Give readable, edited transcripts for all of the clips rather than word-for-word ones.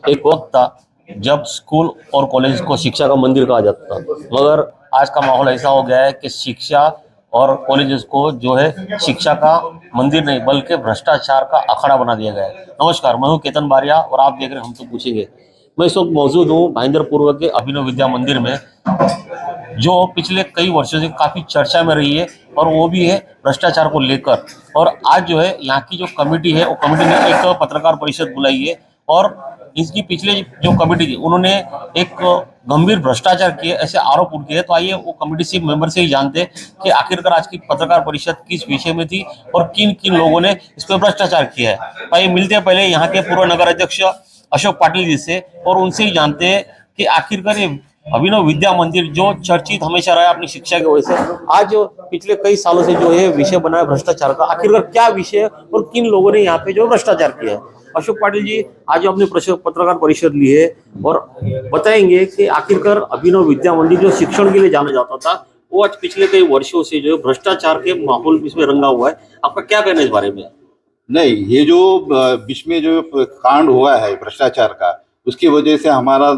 एक वक्त था जब स्कूल और कॉलेज को शिक्षा का मंदिर कहा जाता था, मगर आज का माहौल ऐसा हो गया है कि शिक्षा और कॉलेजेस को जो है शिक्षा का मंदिर नहीं बल्कि भ्रष्टाचार का अखाड़ा बना दिया गया है। नमस्कार, मैं हूं केतन बारिया और आप देख रहे हैं हम तो पूछेंगे। मैं इस वक्त मौजूद हूँ भाईंदरपुर के अभिनव विद्या मंदिर में, जो पिछले कई वर्षों से काफी चर्चा में रही है और वो भी है भ्रष्टाचार को लेकर। और आज जो है यहाँ की जो कमेटी है वो कमेटी ने एक पत्रकार परिषद बुलाई है और इसकी पिछले जो कमेटी थी उन्होंने एक गंभीर भ्रष्टाचार किए ऐसे आरोप उठाए। तो आइए वो कमेटी से मेंबर से ही जानते हैं कि आखिरकार आज की पत्रकार परिषद किस विषय में थी और किन किन लोगों ने इस पर भ्रष्टाचार किया है। आइए मिलते हैं पहले यहाँ के पूर्व नगर अध्यक्ष अशोक पाटिल जी से और उनसे ही जानते हैं कि आखिरकार ये अभिनव विद्या मंदिर जो चर्चित हमेशा रहा अपनी शिक्षा की वजह से, आज पिछले कई सालों से जो है विषय बना है भ्रष्टाचार का, आखिरकार क्या विषय है और किन लोगों ने यहाँ पे जो भ्रष्टाचार किया है। अशोक पाटिल जी, आज आपने पत्रकार परिषद ली है और बताएंगे कि आखिरकार अभिनव विद्या मंदिर जो शिक्षण के लिए जाना जाता था वो आज पिछले कई वर्षों से जो है भ्रष्टाचार के माहौल इसमें रंगा हुआ है। आपका क्या कहना है इस बारे में? नहीं, ये जो बीच में जो कांड हुआ है भ्रष्टाचार का, उसकी वजह से हमारा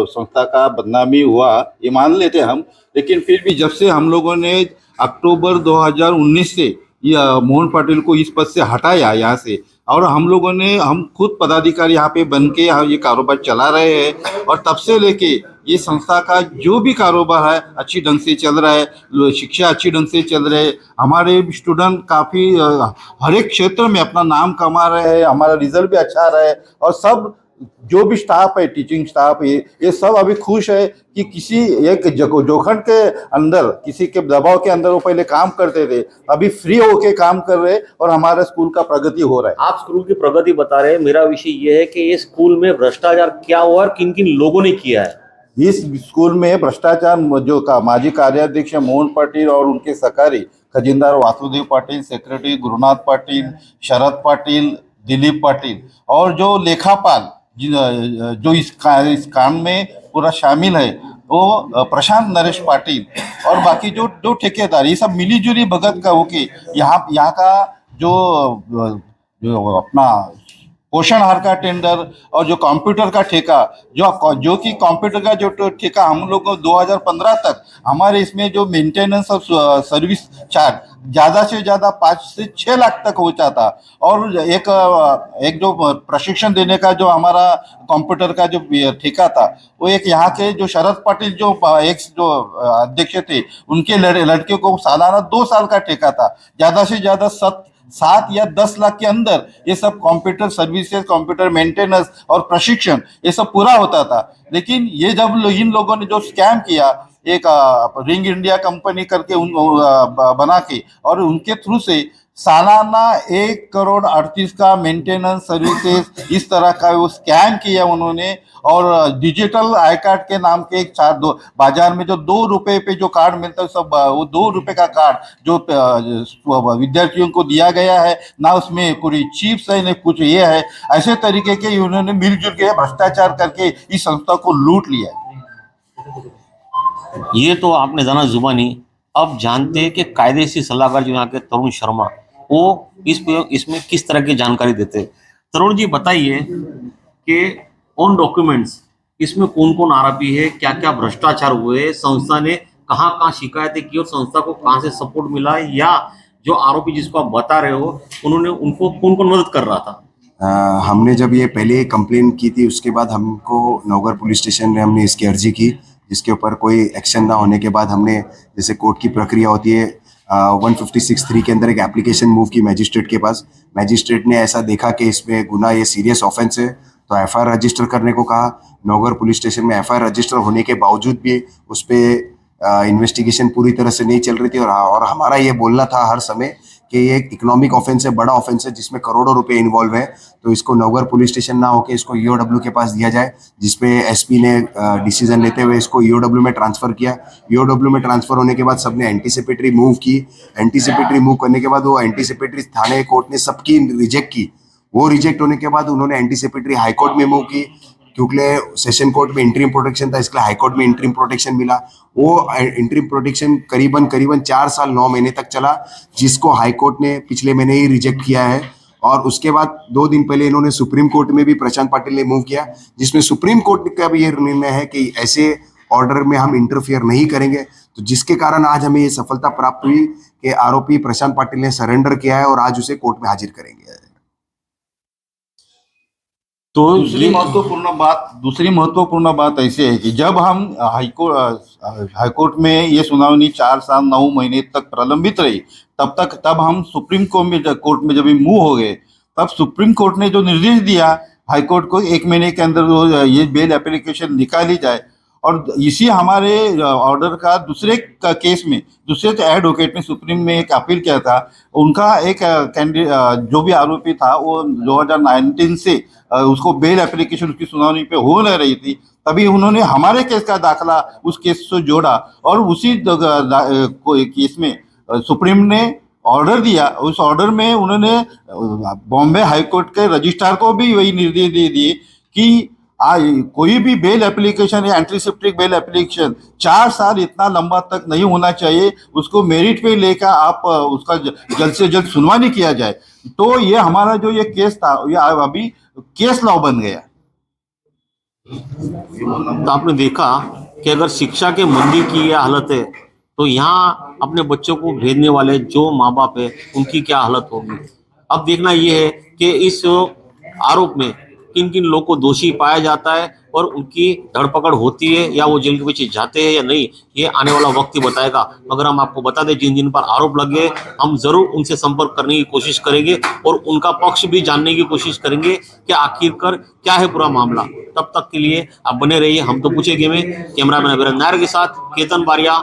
संस्था का बदनामी हुआ, ये मान लेते हम। लेकिन फिर भी जब से हम लोगों ने अक्टूबर 2019 से ये मोहन पाटिल को इस पद से हटाया यहाँ से, और हम खुद पदाधिकारी यहाँ पे बन के ये कारोबार चला रहे हैं, और तब से लेके ये संस्था का जो भी कारोबार है अच्छी ढंग से चल रहा है, शिक्षा अच्छी ढंग से चल रहे है। हमारे स्टूडेंट काफ़ी हर एक क्षेत्र में अपना नाम कमा रहे हैं, हमारा रिजल्ट भी अच्छा रहा है, और सब जो भी स्टाफ है, टीचिंग स्टाफ, ये सब अभी खुश है कि किसी एक जोखंड के अंदर, किसी के दबाव के अंदर वो पहले काम करते थे, अभी फ्री होके काम कर रहे हैं और हमारे स्कूल का प्रगति हो रहा है। आप स्कूल की प्रगति बता रहे हैं, मेरा विषय ये है कि ये स्कूल में भ्रष्टाचार क्या हुआ और किन किन लोगों ने किया है। इस स्कूल में भ्रष्टाचार जो माजी कार्याध्यक्ष मोहन पाटिल और उनके सहकारी खजिनदार वासुदेव पाटिल, सेक्रेटरी गुरुनाथ पाटिल, शरद पाटिल, दिलीप पाटिल, और जो लेखापाल जो इस काम में पूरा शामिल है वो प्रशांत नरेश पाटिल, और बाकी जो ठेकेदार, ये सब मिलीजुली भगत का होके यहाँ का जो अपना पोषण आहार का टेंडर और जो कंप्यूटर का ठेका, जो कि कंप्यूटर का जो ठेका हम लोग को 2015 तक हमारे इसमें जो मेंटेनेंस और सर्विस चार्ज ज़्यादा से ज़्यादा 5 से 6 लाख तक होता था, और एक जो प्रशिक्षण देने का जो हमारा कंप्यूटर का जो ठेका था, वो एक यहाँ के जो शरद पाटिल जो अध्यक्ष थे, उनके लड़के को सालाना 2 साल का ठेका था। ज़्यादा से ज़्यादा 7 या 10 लाख के अंदर ये सब कंप्यूटर सर्विसेज, कंप्यूटर मेंटेनेंस और प्रशिक्षण ये सब पूरा होता था। लेकिन ये जब इन लोगों ने जो स्कैम किया, एक रिंग इंडिया कंपनी करके बना के, और उनके थ्रू से सालाना 1,38 का मेंटेनेंस सर्विसेज इस तरह का वो स्कैम किया उन्होंने। और डिजिटल आई कार्ड के नाम के एक बाजार में जो 2 रुपए पे जो कार्ड मिलता है, सब वो 2 रुपए का कार्ड जो विद्यार्थियों को दिया गया है, ना उसमें कोई चिप्स है, ना कुछ ये है। ऐसे तरीके के उन्होंने मिलजुल के भ्रष्टाचार करके इस संस्था को लूट लिया। ये तो आपने जाना जुबानी। अब जानते हैं कि कायदेशीर सलाहकार जो यहाँ के तरुण शर्मा, वो इसमें किस तरह की जानकारी देते हैं। तरुण जी, बताइए कि ऑन डॉक्यूमेंट्स इसमें कौन कौन आरोपी है, क्या क्या भ्रष्टाचार हुए, संस्था ने कहाँ कहाँ शिकायतें की और संस्था को कहाँ से सपोर्ट मिला, या जो आरोपी जिसको आप बता रहे हो उन्होंने उनको कौन कौन मदद कर रहा था? हमने जब ये पहले कंप्लेन की थी, उसके बाद हमको नवगढ़ पुलिस स्टेशन में हमने इसकी अर्जी की, जिसके ऊपर कोई एक्शन ना होने के बाद हमने, जैसे कोर्ट की प्रक्रिया होती है, 156(3) के अंदर एक एप्लीकेशन मूव की मैजिस्ट्रेट के पास। मैजिस्ट्रेट ने ऐसा देखा कि इसमें गुना, ये सीरियस ऑफेंस है, तो एफआईआर रजिस्टर करने को कहा। नवगढ़ पुलिस स्टेशन में एफआईआर रजिस्टर होने के बावजूद भी उस पर इन्वेस्टिगेशन पूरी तरह से नहीं चल रही थी, और हमारा ये बोलना था हर समय कि ये एक इकोनॉमिक ऑफेंस है, बड़ा ऑफेंस है, जिसमें करोड़ों रुपए इन्वॉल्व है, तो इसको नवगढ़ पुलिस स्टेशन ना होके इसको ईओडब्ल्यू के पास दिया जाए, जिसपे एसपी ने डिसीजन लेते हुए इसको ईओडब्ल्यू में ट्रांसफर किया। ईओडब्ल्यू में ट्रांसफर होने के बाद सबने एंटीसिपेटरी मूव की। एंटीसिपेटरी मूव करने के बाद वो एंटीसिपेटरी थाने कोर्ट ने सबकी रिजेक्ट की। वो रिजेक्ट होने के बाद उन्होंने एंटीसिपेटरी हाईकोर्ट में मूव की, क्योंकि सेशन कोर्ट में इंटरिम प्रोटेक्शन था, इसलिए हाईकोर्ट में इंटरिम प्रोटेक्शन मिला। वो इंटरिम प्रोटेक्शन करीबन 4 साल 9 महीने तक चला, जिसको हाईकोर्ट ने पिछले महीने ही रिजेक्ट किया है। और उसके बाद 2 दिन पहले इन्होंने सुप्रीम कोर्ट में भी प्रशांत पाटिल ने मूव किया, जिसमें सुप्रीम कोर्ट का भी ये निर्णय है कि ऐसे ऑर्डर में हम इंटरफियर नहीं करेंगे। तो जिसके कारण आज हमें ये सफलता प्राप्त हुई कि आरोपी प्रशांत पाटिल ने सरेंडर किया है और आज उसे कोर्ट में हाजिर करेंगे। तो दूसरी महत्वपूर्ण बात ऐसे है कि जब हम हाईकोर्ट में ये सुनावनी 4 साल 9 महीने तक प्रलंबित रही, तब हम सुप्रीम कोर्ट में जब मूव हो गए, तब सुप्रीम कोर्ट ने जो निर्देश दिया हाईकोर्ट को 1 महीने के अंदर ये बेल एप्लीकेशन निकाली जाए। और इसी हमारे ऑर्डर का दूसरे एडवोकेट ने सुप्रीम में एक अपील किया था। उनका एक जो भी आरोपी था वो 2019 से उसको बेल एप्लीकेशन उसकी सुनवाई पे हो नहीं रही थी, तभी उन्होंने हमारे केस का दाखला उस केस से जोड़ा और उसी केस में सुप्रीम ने ऑर्डर दिया। उस ऑर्डर में उन्होंने बॉम्बे हाईकोर्ट के रजिस्ट्रार को भी वही निर्देश दे दिए कि कोई भी बेल एप्लीकेशन या एंटीसेप्टिक बेल एप्लीकेशन 4 साल इतना लंबा तक नहीं होना चाहिए, उसको मेरिट पे लेकर आप उसका जल्द से जल्द सुनवाई किया जाए। तो ये हमारा जो ये केस था ये अभी केस लॉ बन गया। तो आपने देखा कि अगर शिक्षा के मंदिर की ये हालत है तो यहाँ अपने बच्चों को भेजने वाले जो माँ बाप है उनकी क्या हालत होगी। अब देखना ये है कि इस आरोप में किन किन लोगों को दोषी पाया जाता है और उनकी धरपकड़ होती है या वो जेल के पीछे जाते हैं या नहीं, ये आने वाला वक्त ही बताएगा। मगर हम आपको बता दें जिन जिन पर आरोप लगे हम जरूर उनसे संपर्क करने की कोशिश करेंगे और उनका पक्ष भी जानने की कोशिश करेंगे कि आखिरकार क्या है पूरा मामला। तब तक के लिए आप बने रहिए हम तो पूछेंगे में। कैमरामैन अभिरंग नायर के साथ केतन बारिया,